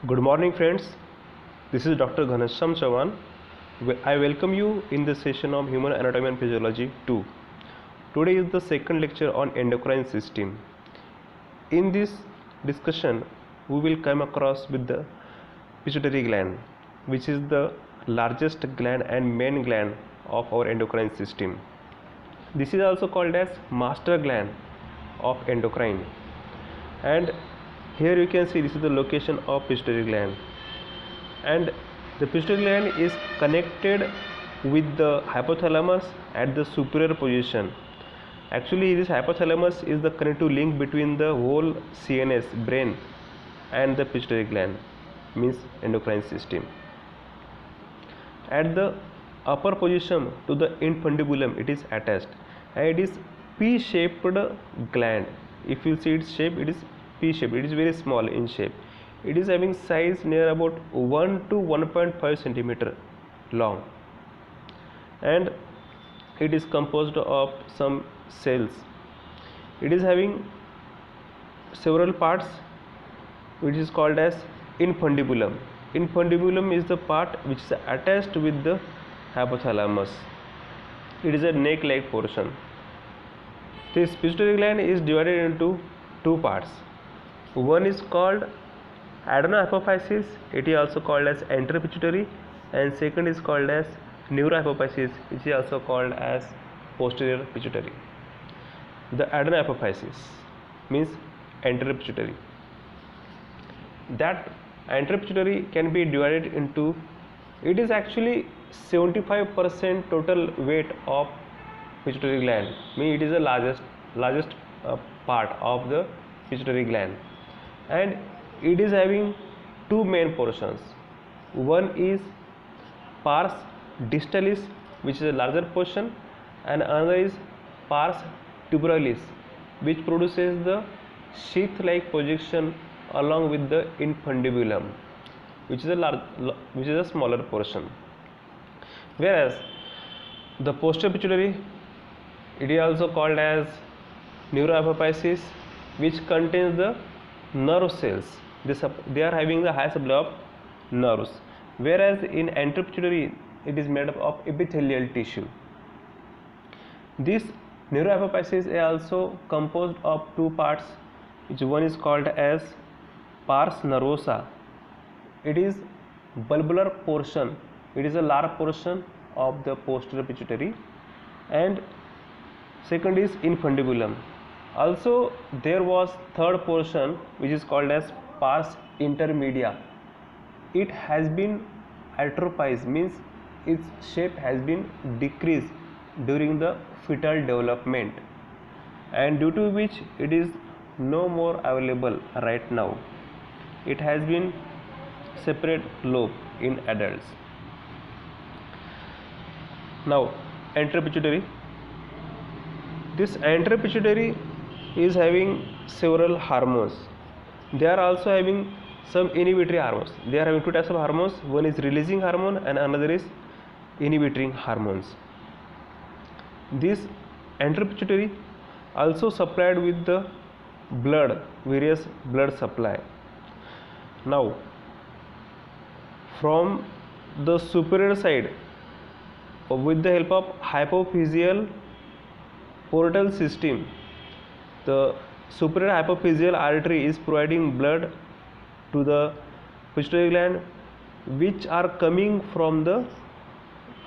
Good morning, friends. This is Dr. Ghanasham Chavan. I welcome you in the session of Human Anatomy and Physiology 2. Today is the second lecture on endocrine system. In this discussion, we will come across with the pituitary gland, which is the largest gland and main gland of our endocrine system. This is also called as master gland of endocrine. And here you can see this is the location of pituitary gland, and the pituitary gland is connected with the hypothalamus at the superior position. Actually, this hypothalamus is the connective link between the whole CNS brain and the pituitary gland, means endocrine system. At the upper position to the infundibulum it is attached, and it is P-shaped gland. If you see its shape, it is P-shaped. It is very small in shape. It is having size near about 1 to 1.5 centimeter long, and it is composed of some cells. It is having several parts, which is called as infundibulum. Infundibulum is the part which is attached with the hypothalamus. It is a neck-like portion. This pituitary gland is divided into two parts. One is called adenohypophysis. It is also called as anterior pituitary, and second is called as neurohypophysis, which is also called as posterior pituitary. The adenohypophysis means anterior pituitary. That anterior pituitary can be divided into, it is actually 75% total weight of pituitary gland, means it is the largest part of the pituitary gland, and it is having two main portions. One is pars distalis, which is a larger portion, and another is pars tuberalis, which produces the sheath-like projection along with the infundibulum, which is a smaller portion. Whereas the posterior pituitary, it is also called as neurohypophysis, which contains the nerve cells. They are having the high supply of nerves. Whereas in anterior pituitary, it is made up of epithelial tissue. This neurohypophysis is also composed of two parts, which one is called as pars nervosa. It is bulbar portion. It is a large portion of the posterior pituitary, and second is infundibulum. Also, there was third portion which is called as pars intermedia. It has been atrophied, means its shape has been decreased during the fetal development, and due to which it is no more available right now. It has been separate lobe in adults. Now, anterior pituitary. This anterior pituitary is having several hormones. They are also having some inhibitory hormones. They are having two types of hormones. One is releasing hormone and another is inhibiting hormones. This anterior pituitary also supplied with the blood, various blood supply. Now, from the superior side, with the help of hypophyseal portal system, the superior hypophyseal artery is providing blood to the pituitary gland, which are coming from the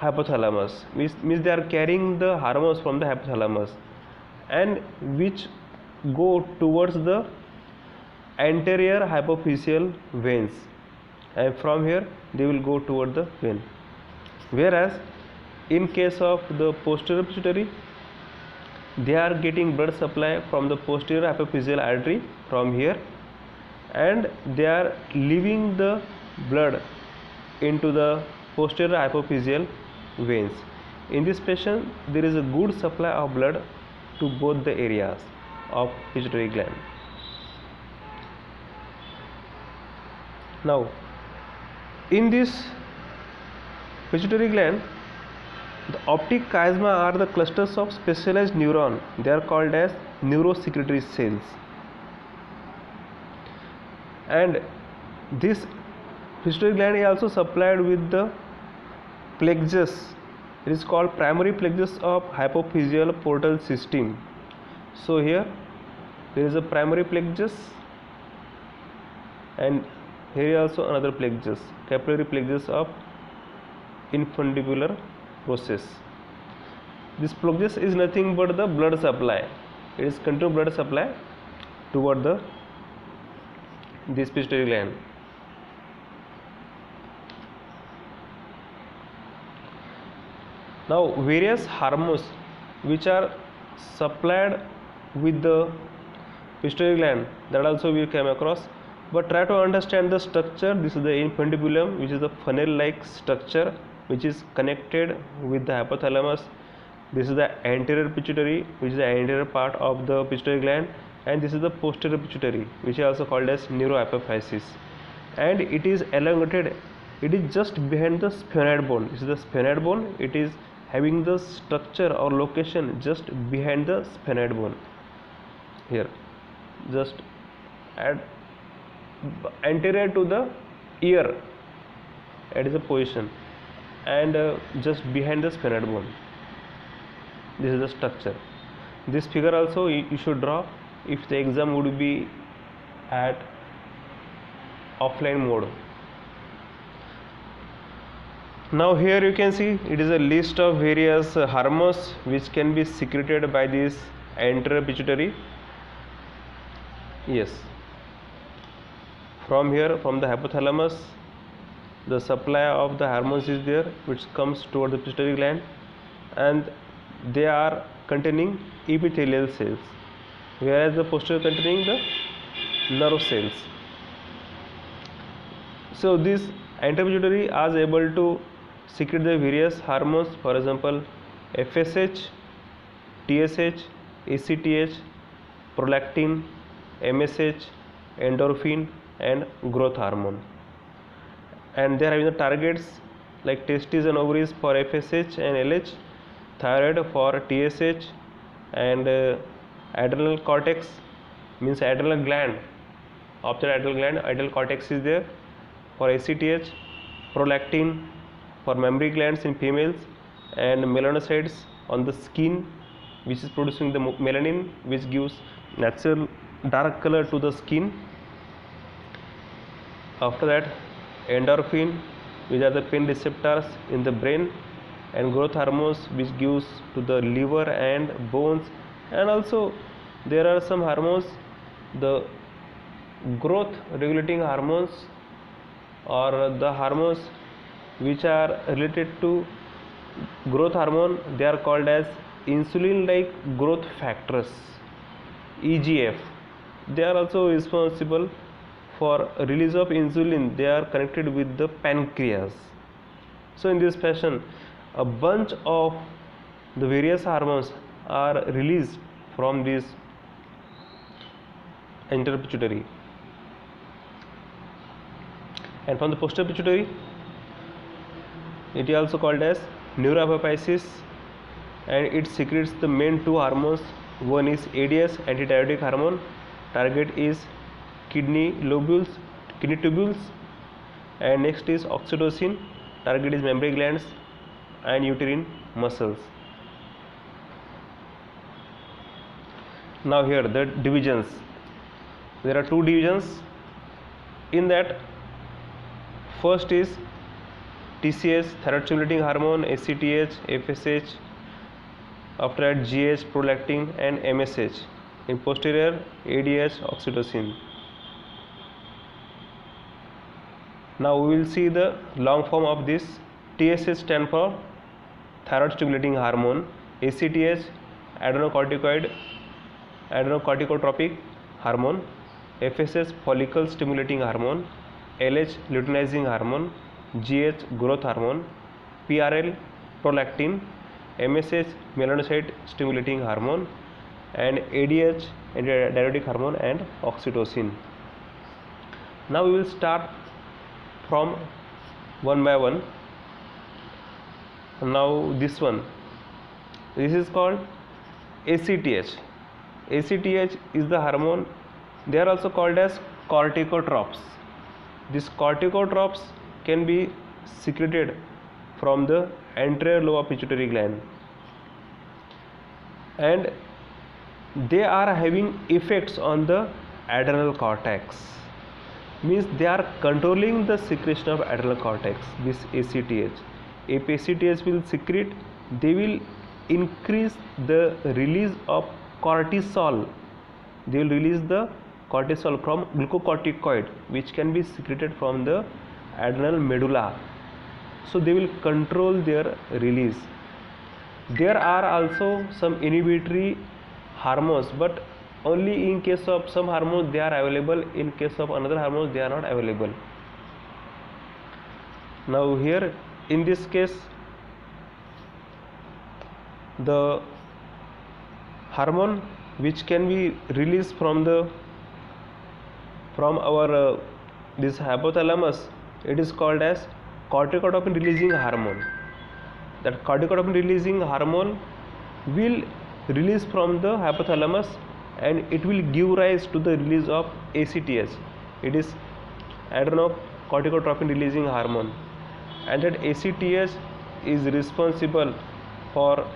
hypothalamus, means they are carrying the hormones from the hypothalamus, and which go towards the anterior hypophyseal veins, and from here they will go toward the vein. Whereas in case of the posterior pituitary, they are getting blood supply from the posterior hypophyseal artery from here, and they are leaving the blood into the posterior hypophyseal veins. In this patient, there is a good supply of blood to both the areas of pituitary gland. Now, in this pituitary gland, the optic chiasma are the clusters of specialized neuron. They are called as neurosecretory cells, and this Pituitary gland is also supplied with the plexus. It is called primary plexus of hypophyseal portal system. So here there is a primary plexus, and here is also another plexus, capillary plexus of infundibular process. This plexus is nothing but the blood supply. It is continuous blood supply toward this pituitary gland. Now various hormones which are supplied with the pituitary gland, that also we came across, but try to understand the structure. This is the infundibulum, which is the funnel like structure which is connected with the hypothalamus. This is the anterior pituitary, which is the anterior part of the pituitary gland, and this is the posterior pituitary, which is also called as neuroapophysis, and it is elongated. It is just behind the sphenoid bone. This is the sphenoid bone. It is having the structure or location just behind the sphenoid bone. Here, just at anterior to the ear, that is the position, and just behind the sphenoid bone. This is the structure. This figure also you should draw if the exam would be at offline mode. Now here you can see it is a list of various hormones which can be secreted by this anterior pituitary. Yes, from here, from the hypothalamus, the supply of the hormones is there, which comes toward the pituitary gland, and they are containing epithelial cells, whereas the posterior containing the nerve cells. So this anterior pituitary is able to secrete the various hormones, for example FSH, TSH, ACTH, prolactin, MSH, endorphin, and growth hormone. And they are having the targets like testes and ovaries for FSH and LH, thyroid for TSH, and adrenal cortex, means adrenal gland, optic adrenal gland, adrenal cortex is there for ACTH, prolactin for mammary glands in females, and melanocytes on the skin, which is producing the melanin, which gives natural dark color to the skin. After that, endorphin, which are the pain receptors in the brain, and growth hormones, which gives to the liver and bones. And also there are some hormones, the growth regulating hormones, or the hormones which are related to growth hormone. They are called as insulin like growth factors, EGF. They are also responsible for release of insulin. They are connected with the pancreas. So in this fashion, a bunch of the various hormones are released from this anterior pituitary. And from the posterior pituitary, it is also called as neuroapophysis, and it secretes the main two hormones. One is ADS, antidiuretic hormone. Target is kidney tubules, and next is oxytocin. Target is mammary glands and uterine muscles. Now here the divisions. There are two divisions in that. First is TCH, thyroid stimulating hormone, ACTH, FSH. After that GH, prolactin, and MSH. In posterior, ADH, oxytocin. Now we will see the long form of this. TSH stands for thyroid stimulating hormone, ACTH, adrenocorticotropic hormone, FSH, follicle stimulating hormone, LH, luteinizing hormone, GH, growth hormone, PRL, prolactin, MSH, melanocyte stimulating hormone, and ADH, antidiuretic hormone, and oxytocin. Now we will start from one by one. Now this one, this is called ACTH. ACTH is the hormone. They are also called as corticotropes. These corticotropes can be secreted from the anterior lobe of pituitary gland, and they are having effects on the adrenal cortex, means they are controlling the secretion of adrenal cortex. This ACTH, if ACTH will secrete, they will increase the release of cortisol. They will release the cortisol from glucocorticoid, which can be secreted from the adrenal medulla. So they will control their release. There are also some inhibitory hormones, but only in case of some hormones they are available, in case of another hormones they are not available. Now here in this case, the hormone which can be released from our this hypothalamus, it is called as corticotropin releasing hormone. That corticotropin releasing hormone will release from the hypothalamus, and it will give rise to the release of ACTH. It is adrenocorticotropin releasing hormone, and that ACTH is responsible for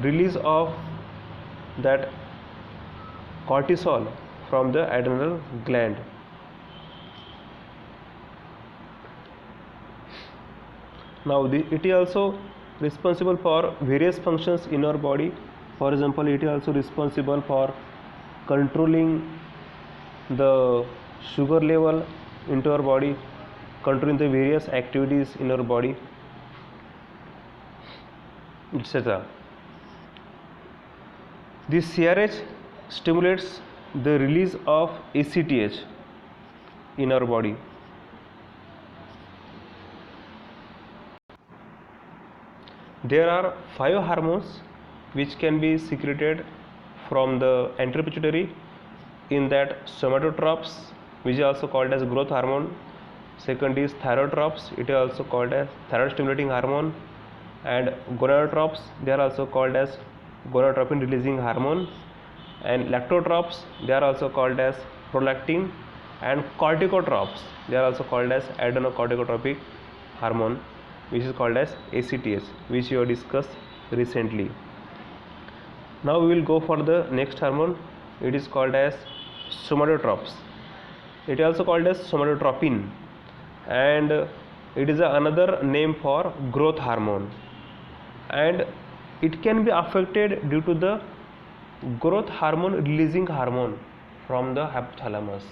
release of that cortisol from the adrenal gland. Now it is also responsible for various functions in our body. For example, it is also responsible for controlling the sugar level into our body, controlling the various activities in our body, etc. This CRH stimulates the release of ACTH in our body. There are 5 hormones which can be secreted from the anterior pituitary, in that somatotropes, which is also called as growth hormone. Second is thyrotropes, it is also called as thyroid stimulating hormone, and gonadotropes, they are also called as gonadotropin releasing hormone, and lactotropes, they are also called as prolactin, and corticotropes, they are also called as adrenocorticotropic hormone, which is called as ACTH, which you have discussed recently. Now we will go for the next hormone. It is called as somatotropes. It is also called as somatotropin, and it is another name for growth hormone, and it can be affected due to the growth hormone releasing hormone from the hypothalamus.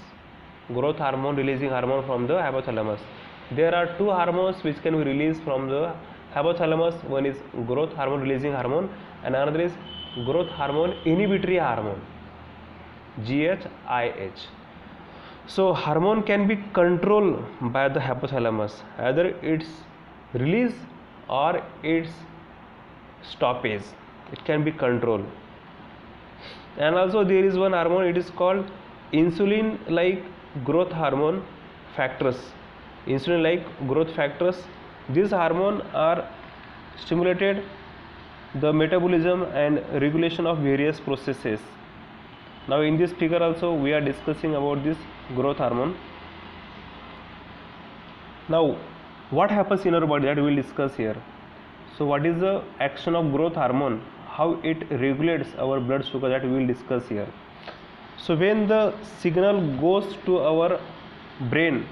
Growth hormone releasing hormone from the hypothalamus. There are 2 hormones which can be released from the hypothalamus. One is growth hormone releasing hormone, and another is growth hormone inhibitory hormone, GHIH. So hormone can be controlled by the hypothalamus, either its release or its stoppage. It can be controlled. And also there is one hormone, it is called insulin like growth hormone factors. Insulin like growth factors, these hormones are stimulated the metabolism and regulation of various processes. Now in this figure also we are discussing about this growth hormone. Now what happens in our body, that we will discuss here. So what is the action of growth hormone, how it regulates our blood sugar, that we will discuss here. So when the signal goes to our brain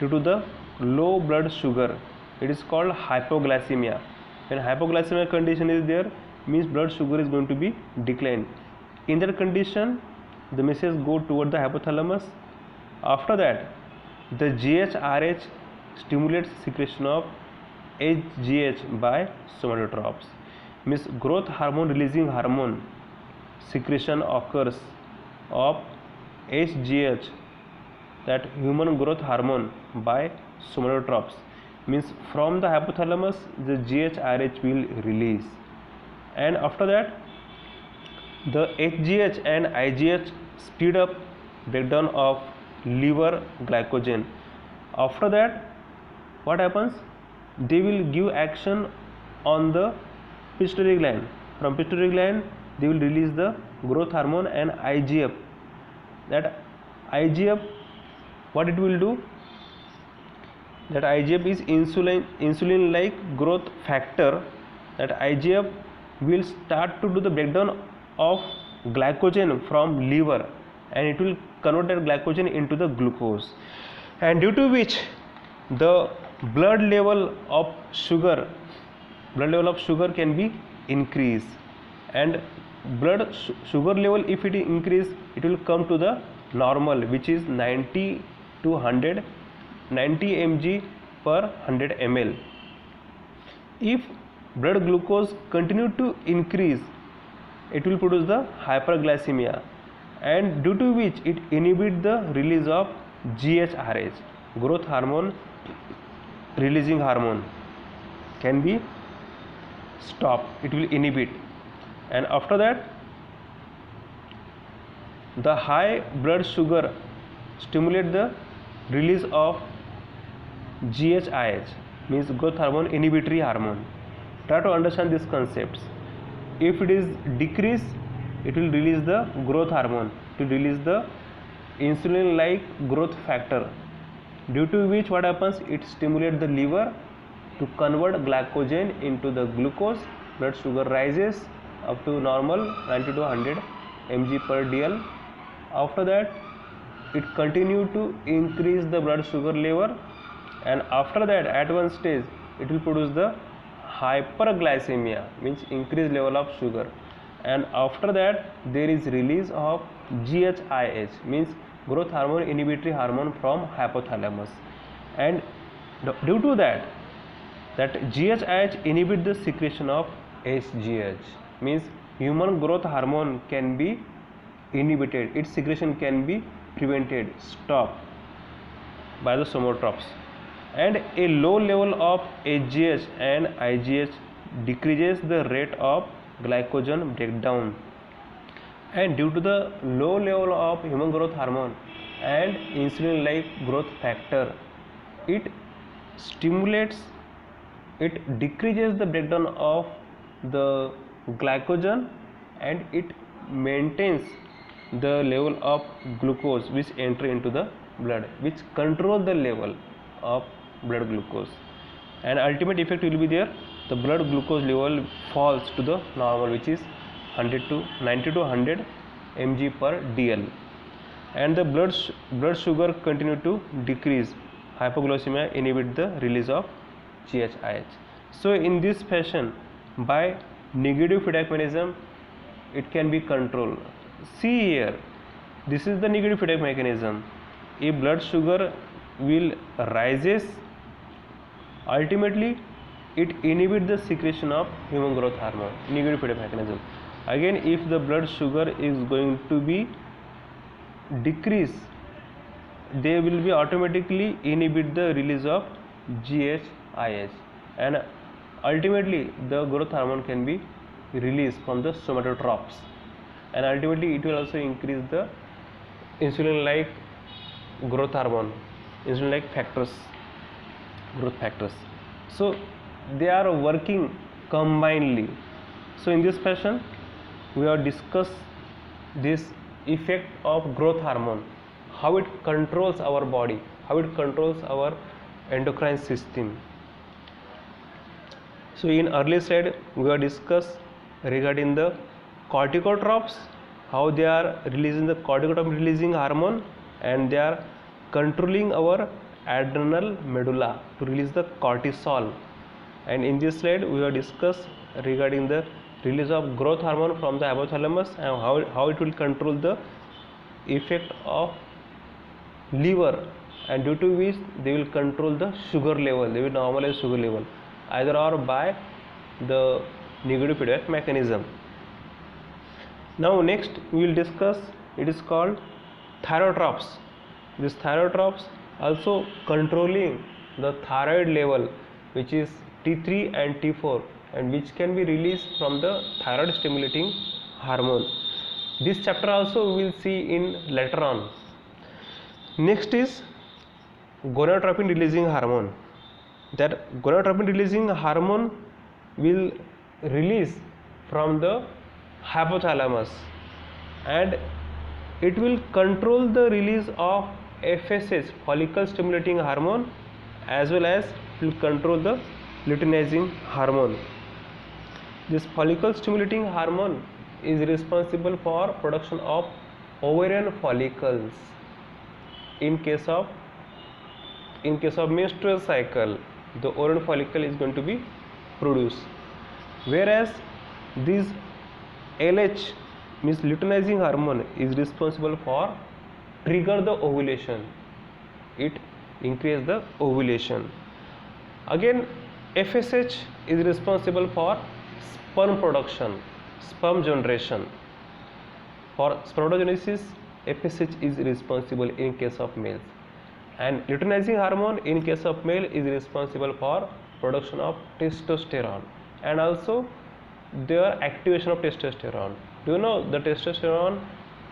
due to the low blood sugar, it is called hypoglycemia. When hypoglycemia condition is there, means blood sugar is going to be declined. In that condition, the message go toward the hypothalamus. After that, the GHRH stimulates secretion of HGH by somatotropes. Means growth hormone releasing hormone secretion occurs of HGH, that human growth hormone, by somatotropes. Means from the hypothalamus the GHRH will release, and after that the HGH and IGH speed up breakdown of liver glycogen. After that what happens, they will give action on the pituitary gland. From pituitary gland they will release the growth hormone and IGF. That IGF, what it will do, that IGF is insulin like growth factor, that IGF will start to do the breakdown of glycogen from liver, and it will convert that glycogen into the glucose, and due to which the blood level of sugar can be increased, and sugar level, if it increase, it will come to the normal, which is 90 to 100 90 mg per 100 ml. If blood glucose continue to increase, it will produce the hyperglycemia, and due to which it inhibit the release of GHRH, growth hormone releasing hormone, can be stopped, it will inhibit, and after that the high blood sugar stimulate the release of GHIH, means growth hormone inhibitory hormone. Try to understand these concepts. If it is decreased, it will release the growth hormone, to release the insulin like growth factor, due to which what happens, it stimulates the liver to convert glycogen into the glucose. Blood sugar rises up to normal 90 to 100 mg per dl. After that it continue to increase the blood sugar level, and after that at one stage it will produce the hyperglycemia, means increased level of sugar, and after that there is release of GHIH, means growth hormone inhibitory hormone from hypothalamus, and due to that GHIH inhibit the secretion of HGH, means human growth hormone can be inhibited, its secretion can be prevented, stopped by the somatropes, and a low level of HGH and IGH decreases the rate of glycogen breakdown, and due to the low level of human growth hormone and insulin like growth factor, it decreases the breakdown of the glycogen, and it maintains the level of glucose which enter into the blood, which control the level of blood glucose, and ultimate effect will be there, the blood glucose level falls to the normal, which is 90 to 100 mg per dl, and the blood sugar continue to decrease, hypoglycemia inhibit the release of GHIH. So in this fashion, by negative feedback mechanism, it can be controlled. See here, this is the negative feedback mechanism. If blood sugar will rises, ultimately it inhibits the secretion of human growth hormone, negative feedback mechanism. Again, if the blood sugar is going to be decrease, they will be automatically inhibit the release of GHIH, and ultimately the growth hormone can be released from the somatotropes, and ultimately it will also increase the insulin like growth hormone, insulin like growth factors. So they are working combinedly. So in this fashion we have discussed this effect of growth hormone, how it controls our body, how it controls our endocrine system. So in early slide we have discussed regarding the corticotropes, how they are releasing the corticotropic releasing hormone, and they are controlling our adrenal medulla to release the cortisol. And in this slide we have discussed regarding the release of growth hormone from the hypothalamus, and how it will control the effect of liver, and due to which they will control the sugar level, they will normalize sugar level, either or by the negative feedback mechanism. Now next we will discuss, it is called thyrotropes. These thyrotropes also controlling the thyroid level, which is T3 and T4, and which can be released from the thyroid stimulating hormone. This chapter also we will see in later on. Next is gonadotropin releasing hormone. That gonadotropin releasing hormone will release from the hypothalamus, and it will control the release of FSH, follicle stimulating hormone, as well as will control the luteinizing hormone. This follicle stimulating hormone is responsible for production of ovarian follicles in case of menstrual cycle. The ovarian follicle is going to be produced, whereas this LH means luteinizing hormone is responsible for trigger the ovulation. It increase the ovulation. Again, FSH is responsible for sperm production, sperm generation. For spermatogenesis, FSH is responsible in case of males, and luteinizing hormone in case of male is responsible for production of testosterone and also their activation of testosterone. Do you know the testosterone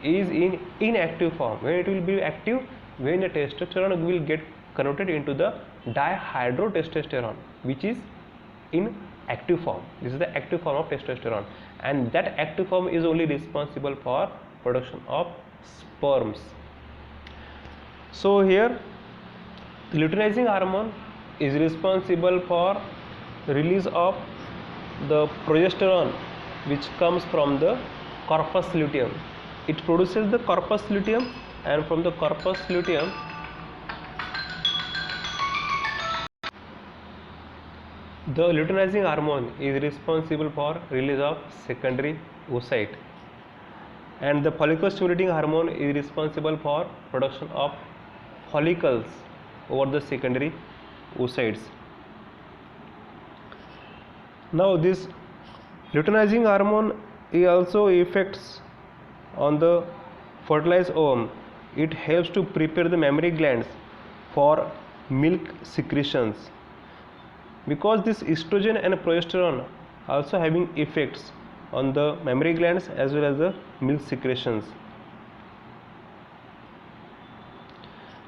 is in inactive form? When it will be active, when the testosterone will get converted into the dihydrotestosterone, which is in active form. This is the active form of testosterone, and that active form is only responsible for production of sperms. So here the luteinizing hormone is responsible for release of the progesterone, which comes from the corpus luteum. It produces the corpus luteum, and from the corpus luteum the luteinizing hormone is responsible for release of secondary oocyte, and the follicle stimulating hormone is responsible for production of follicles over the secondary oocytes. Now this luteinizing hormone also affects on the fertilized ovum. It helps to prepare the mammary glands for milk secretions, because this estrogen and progesterone also having effects on the mammary glands as well as the milk secretions.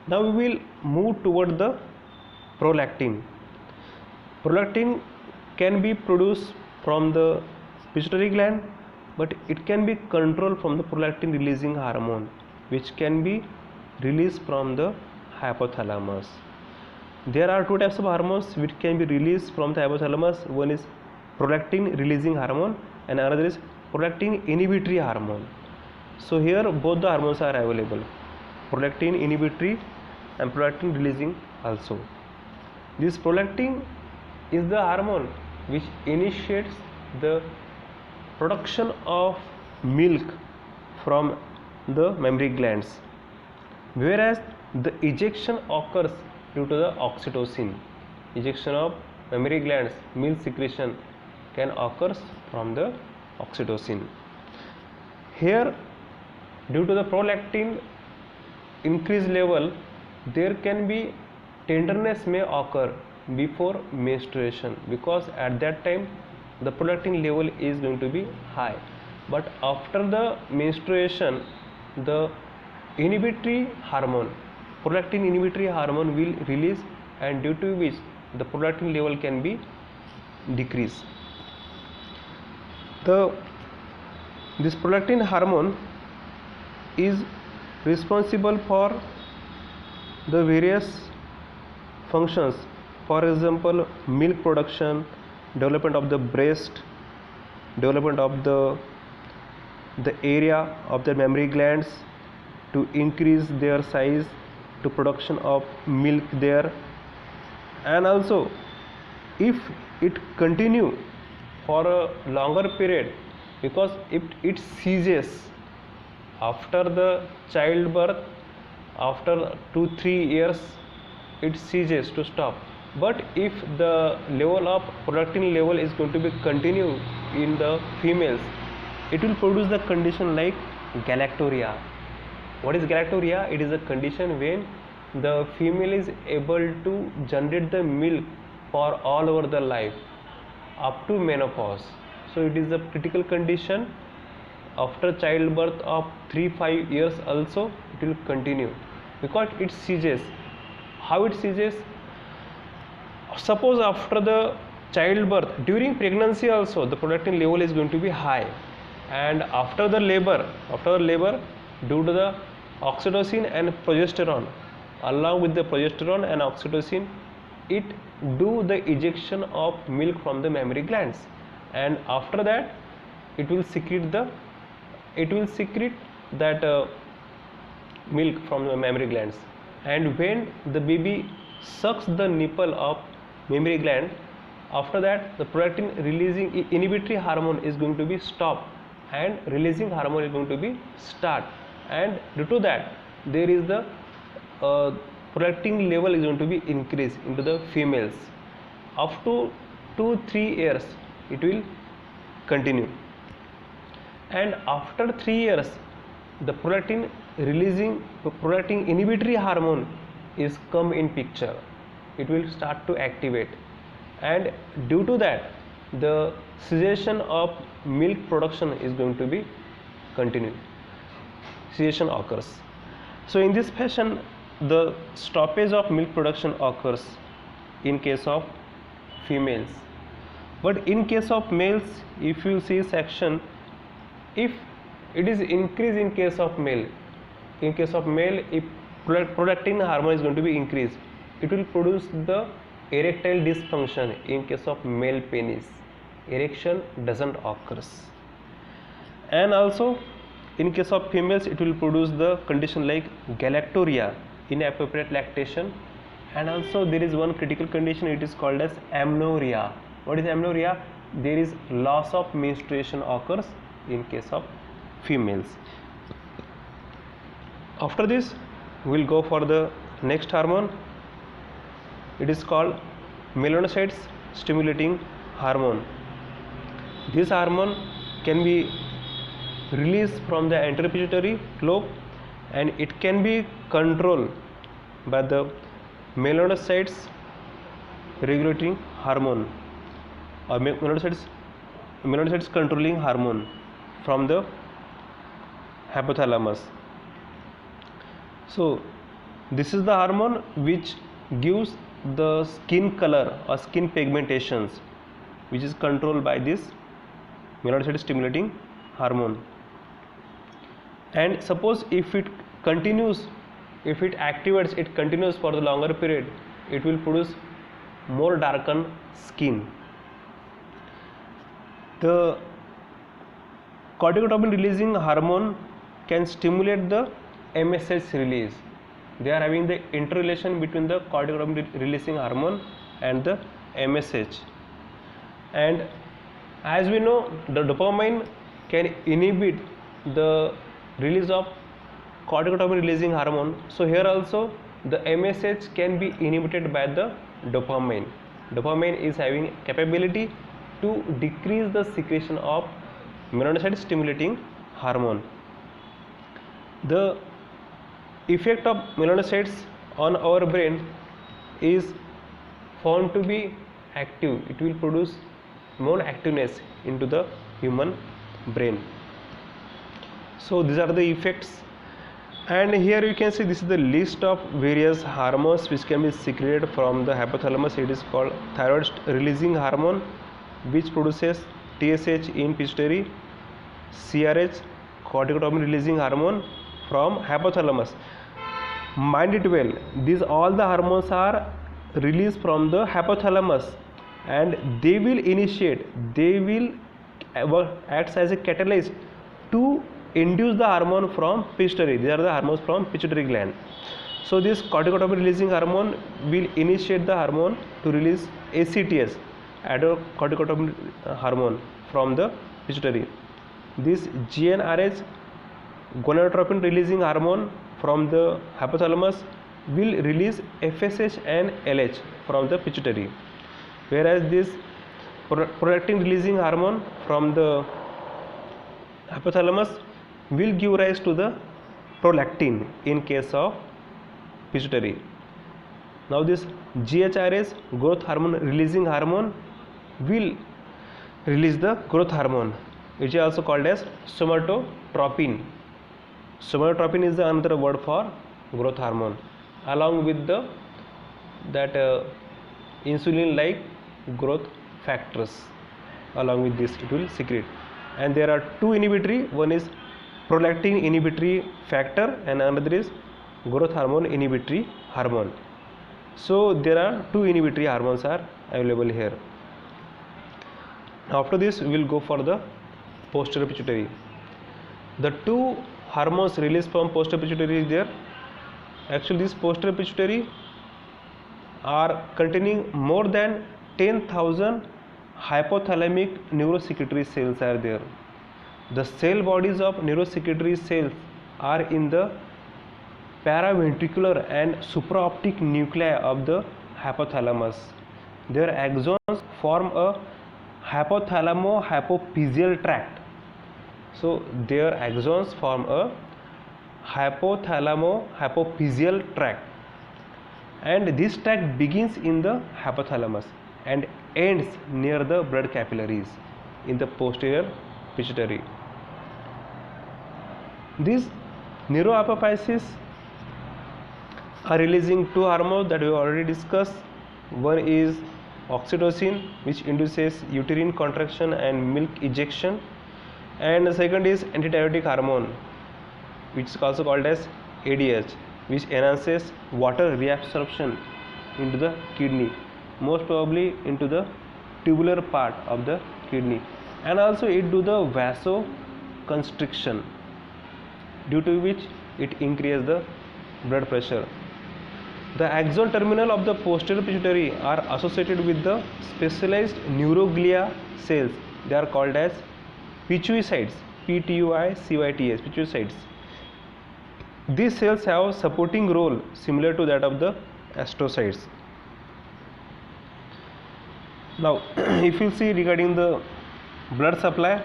Now we will move toward the prolactin. Prolactin can be produced from the pituitary gland, but it can be controlled from the prolactin releasing hormone, which can be released from the hypothalamus. There are two types of hormones which can be released from the hypothalamus. One is prolactin releasing hormone and another is prolactin inhibitory hormone. So here both the hormones are available, prolactin inhibitory and prolactin releasing also. This prolactin is the hormone which initiates the production of milk from the mammary glands, whereas the ejection occurs due to the oxytocin. Ejection of mammary glands, milk secretion can occur from the oxytocin. Here, due to the prolactin increased level, there can be tenderness may occur before menstruation, because at that time the prolactin level is going to be high. But after the menstruation, the inhibitory hormone, prolactin inhibitory hormone will release, and due to which the prolactin level can be decreased. This prolactin hormone is responsible for the various functions. For example, milk production, development of the breast, development of the area of the mammary glands to increase their size, to production of milk there. And also, if it continue for a longer period, because if it ceases after the childbirth, after 2-3 years it ceases to stop. But if the level of prolactin level is going to be continue in the females, it will produce the condition like galactorrhea. What is galactorrhea? It is a condition when the female is able to generate the milk for all over the life up to menopause. So it is a critical condition. After childbirth of 3-5 years also it will continue, because it ceases. How it ceases? Suppose after the childbirth, during pregnancy also the prolactin level is going to be high, and after the labor due to the oxytocin and progesterone, along with the progesterone and oxytocin, it do the ejection of milk from the mammary glands, and after that it will secrete that milk from the mammary glands. And when the baby sucks the nipple of mammary gland, after that the prolactin releasing inhibitory hormone is going to be stopped and releasing hormone is going to be start, and due to that there is the prolactin level is going to be increased into the females. Up to 2-3 years it will continue, and after 3 years the prolactin inhibitory hormone is come in picture. It will start to activate, and due to that the cessation of milk production is going to be continued. Cessation occurs. So in this fashion the stoppage of milk production occurs in case of females. But in case of males, if you see section, if it is increased in case of male, if prolactin hormone is going to be increased, it will produce the erectile dysfunction in case of male penis. Erection doesn't occur. And also in case of females it will produce the condition like galactorrhea, inappropriate lactation, and also there is one critical condition, it is called as amenorrhea. What is amenorrhea? There is loss of menstruation occurs in case of females. After this we will go for the next hormone. It is called melanocytes stimulating hormone. This hormone can be released from the anterior pituitary lobe, and it can be controlled by the melanocytes regulating hormone or melanocytes controlling hormone from the hypothalamus. So this is the hormone which gives the skin color or skin pigmentations, which is controlled by this melanocyte stimulating hormone. And suppose if it continues, if it activates, it continues for the longer period, it will produce more darkened skin. The corticotropin releasing hormone can stimulate the MSH release. They are having the interrelation between the corticotropin releasing hormone and the MSH. And as we know, the dopamine can inhibit the release of corticotropin releasing hormone. So here also the MSH can be inhibited by the dopamine. Dopamine is having capability to decrease the secretion of melanocyte stimulating hormone. The effect of melanocytes on our brain is found to be active. It will produce more activeness into the human brain. So these are the effects, and here you can see this is the list of various hormones which can be secreted from the hypothalamus. It is called thyroid releasing hormone, which produces TSH in pituitary, CRH corticotropin releasing hormone from hypothalamus. Mind it well, these all the hormones are released from the hypothalamus, and they will act as a catalyst to induce the hormone from pituitary. These are the hormones from pituitary gland. So this corticotropin releasing hormone will initiate the hormone to release ACTH, adrenocorticotropin hormone, from the pituitary. This GnRH, gonadotropin releasing hormone, from the hypothalamus will release FSH and LH from the pituitary, whereas this prolactin releasing hormone from the hypothalamus will give rise to the prolactin in case of pituitary. Now this GHRH, growth hormone releasing hormone, will release the growth hormone, which is also called as somatotropin. Somatotropin is another word for growth hormone, along with the insulin like growth factors. Along with this it will secrete, and there are two inhibitory, one is prolactin inhibitory factor and another is growth hormone inhibitory hormone. So there are two inhibitory hormones are available here. After this we will go for the posterior pituitary. The two hormones released from posterior pituitary is there. Actually this posterior pituitary are containing more than 10,000 hypothalamic neurosecretory cells are there. The cell bodies of neurosecretory cells are in the paraventricular and supraoptic nuclei of the hypothalamus. Their axons form a hypothalamo-hypophyseal tract. So their axons form a hypothalamo-hypophyseal tract, and this tract begins in the hypothalamus and ends near the blood capillaries in the posterior pituitary. These neuroapophyses are releasing two hormones that we already discussed. One is oxytocin, which induces uterine contraction and milk ejection, and the second is antidiuretic hormone, which is also called as ADH, which enhances water reabsorption into the kidney, most probably into the tubular part of the kidney, and also it do the vasoconstriction, due to which it increases the blood pressure. The axon terminal of the posterior pituitary are associated with the specialized neuroglia cells. They are called as pituicytes, P-T-U-I-C-Y-T-S, pituicytes. These cells have supporting role similar to that of the astrocytes. Now, if you see regarding the blood supply,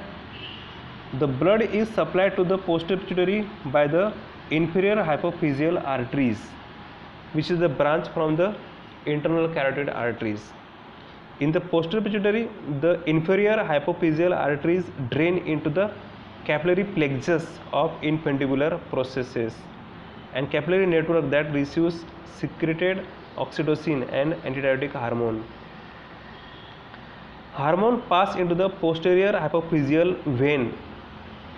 the blood is supplied to the posterior pituitary by the inferior hypophyseal arteries, which is the branch from the internal carotid arteries. In the posterior pituitary, the inferior hypophyseal arteries drain into the capillary plexus of infundibular processes and capillary network that receives secreted oxytocin and antidiuretic hormone. Hormone pass into the posterior hypophyseal vein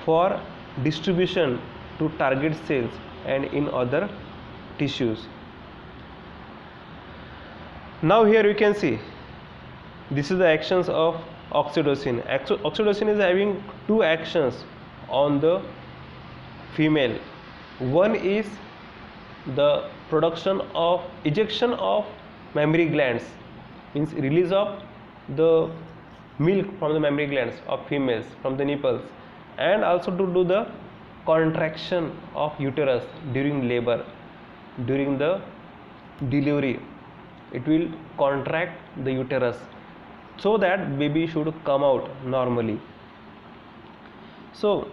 for distribution to target cells and in other tissues. Now here you can see this is the actions of oxytocin. Oxytocin is having two actions on the female. One is the production of ejection of mammary glands, means release of the milk from the mammary glands of females from the nipples, and also to do the contraction of uterus during labor, during the delivery. It will contract the uterus so that baby should come out normally. So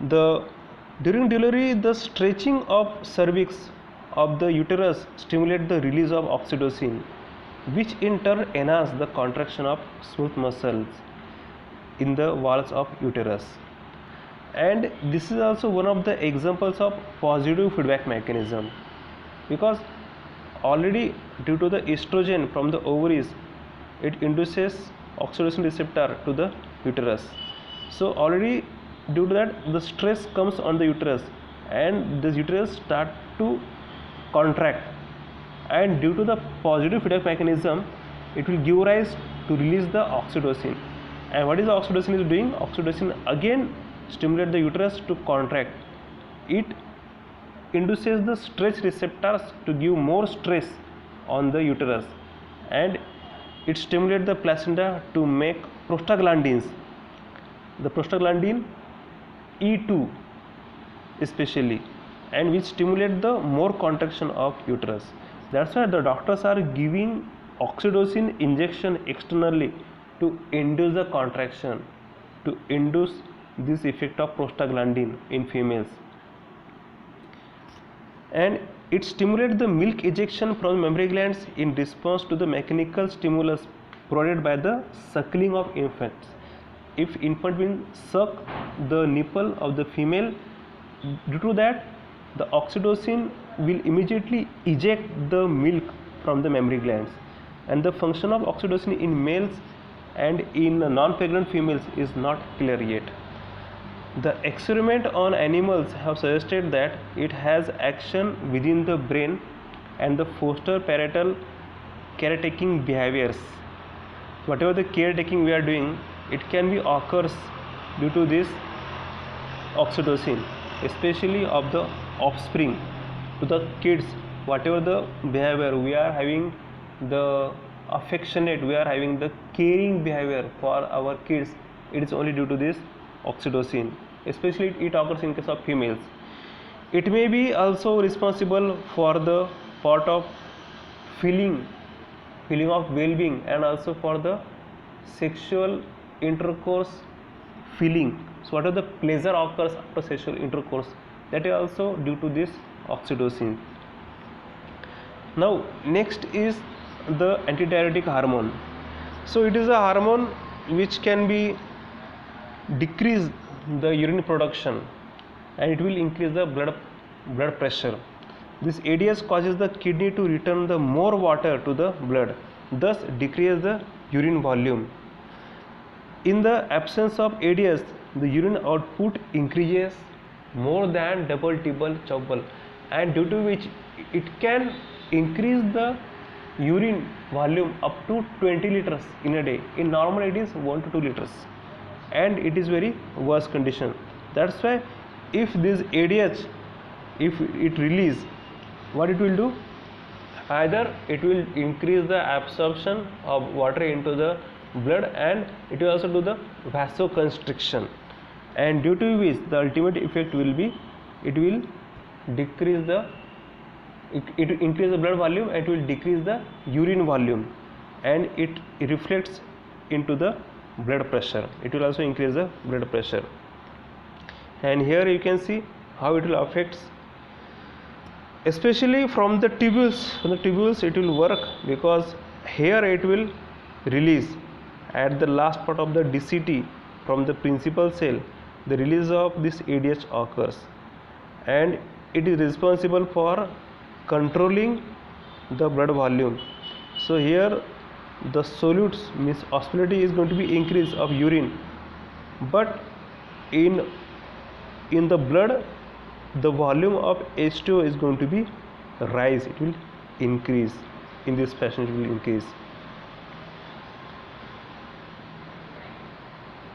during delivery, the stretching of cervix of the uterus stimulate the release of oxytocin, which in turn enhance the contraction of smooth muscles in the walls of uterus. And this is also one of the examples of positive feedback mechanism, because already due to the estrogen from the ovaries, it induces oxytocin receptor to the uterus. So already due to that the stress comes on the uterus and this uterus start to contract, and due to the positive feedback mechanism it will give rise to release the oxytocin. And what is the oxytocin is doing? Oxytocin again stimulate the uterus to contract. It induces the stretch receptors to give more stress on the uterus, and it stimulates the placenta to make prostaglandins, the prostaglandin E2 especially, and which stimulate the more contraction of uterus. That's why the doctors are giving oxytocin injection externally to induce the contraction, to induce this effect of prostaglandin in females. And it stimulates the milk ejection from mammary glands in response to the mechanical stimulus provided by the suckling of infants. If infant will suck the nipple of the female, due to that the oxytocin will immediately eject the milk from the mammary glands, and the function of oxytocin in males and in non-pregnant females is not clear yet. The experiment on animals have suggested that it has action within the brain and the foster parental caretaking behaviors. Whatever the caretaking we are doing, it can be occurs due to this oxytocin, especially of the offspring, to the kids. Whatever the behavior we are having, the affectionate, we are having the caring behavior for our kids, it is only due to this oxytocin. Especially it occurs in case of females. It may be also responsible for the part of feeling of well-being, and also for the sexual intercourse feeling. So what are the pleasure occurs after sexual intercourse, that is also due to this oxytocin. Now next is the antidiuretic hormone. So it is a hormone which can be decrease the urine production, and it will increase the blood pressure. This ADH causes the kidney to return the more water to the blood, thus decrease the urine volume. In the absence of ADH, the urine output increases more than double, triple, quadruple, and due to which it can increase the urine volume up to 20 liters in a day. In normal it is 1 to 2 liters, and it is very worse condition. That's why if this ADH, if it release, what it will do, either it will increase the absorption of water into the blood, and it will also do the vasoconstriction, and due to which the ultimate effect will be, it will decrease the, it will increase the blood volume, and it will decrease the urine volume, and it reflects into the blood pressure. It will also increase the blood pressure. And here you can see how it will affect, especially from the tubules. From the tubules it will work, because here it will release at the last part of the DCT from the principal cell, the release of this ADH occurs, and it is responsible for controlling the blood volume. So here the solutes, means osmolality is going to be increase of urine, but in the blood the volume of H2O is going to be rise, it will increase. In this fashion it will increase.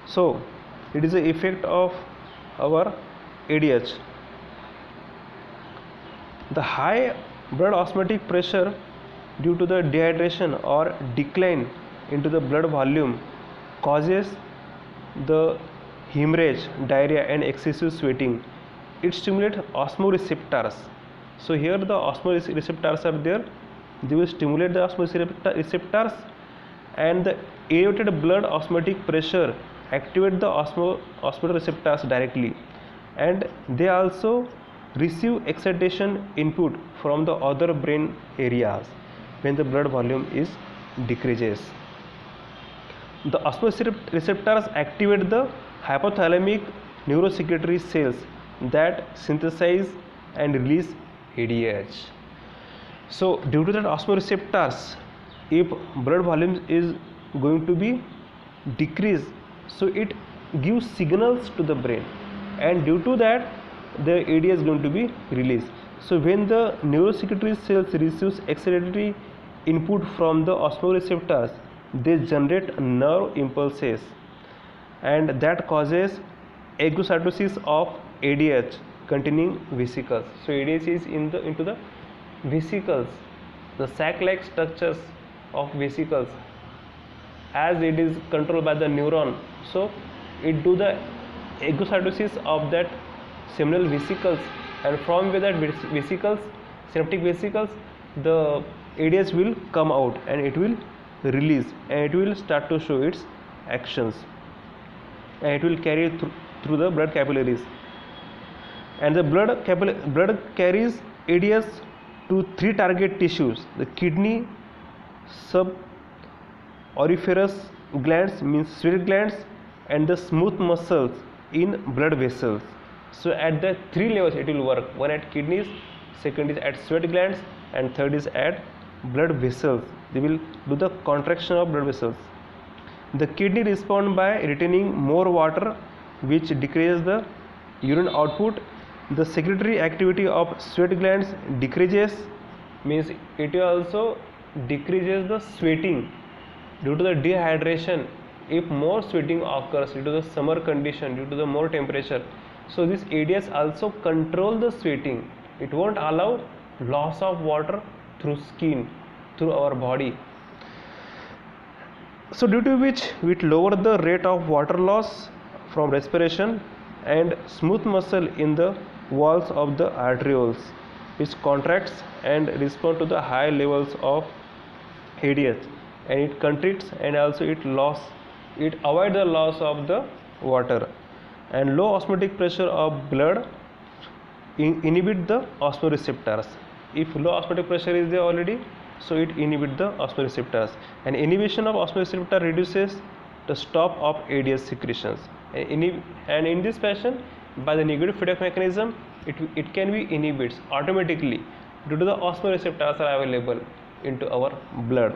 So it is the effect of our ADH. The high blood osmotic pressure due to the dehydration or decline into the blood volume causes the hemorrhage, diarrhea, and excessive sweating. It stimulates osmoreceptors. So here the osmoreceptors are there, they will stimulate the osmoreceptors, and the elevated blood osmotic pressure activate the osmoreceptors directly, and they also receive excitation input from the other brain areas when the blood volume is decreases. The osmoreceptors activate the hypothalamic neurosecretory cells that synthesize and release ADH. So due to that osmoreceptors, if blood volume is going to be decreased, so it gives signals to the brain, and due to that the ADH is going to be released. So when the neurosecretory cells receives excitatory input from the osmoreceptors, they generate nerve impulses, and that causes exocytosis of ADH containing vesicles. So ADH is into the vesicles, the sac-like structures of vesicles. As it is controlled by the neuron, so it do the exocytosis of that seminal vesicles, and from where that vesicles, synaptic vesicles, the ADH will come out, and it will release, and it will start to show its actions, and it will carry through the blood capillaries, and the blood carries ADH to 3 target tissues: the kidney, subauriferous glands, means sweat glands, and the smooth muscles in blood vessels. So at the 3 levels it will work: one at kidneys, second is at sweat glands, and third is at blood vessels. They will do the contraction of blood vessels. The kidney respond by retaining more water, which decreases the urine output. The secretory activity of sweat glands decreases, means it also decreases the sweating due to the dehydration. If more sweating occurs due to the summer condition, due to the more temperature, so this ADS also control the sweating. It won't allow loss of water through skin, through our body. So due to which it lower the rate of water loss from respiration and smooth muscle in the walls of the arterioles, which contracts and respond to the high levels of ADS, and it contracts and also it avoid the loss of the water. And low osmotic pressure of blood inhibit the osmoreceptors. If low osmotic pressure is there already, so it inhibit the osmoreceptors, and inhibition of osmoreceptor reduces the stop of ADS secretions, and in this fashion, by the negative feedback mechanism, it can be inhibits automatically due to the osmoreceptors are available into our blood.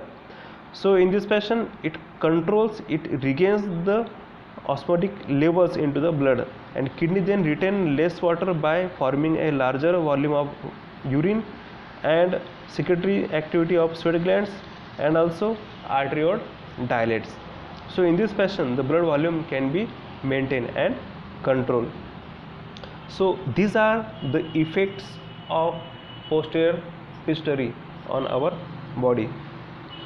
So in this fashion, it regains the osmotic levels into the blood, and kidney then retain less water by forming a larger volume of urine and secretory activity of sweat glands, and also arteriole dilates. So in this fashion, the blood volume can be maintained and controlled. So these are the effects of posterior pituitary on our body.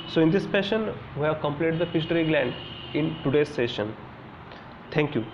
So in this fashion, we have completed the pituitary gland in today's session. Thank you.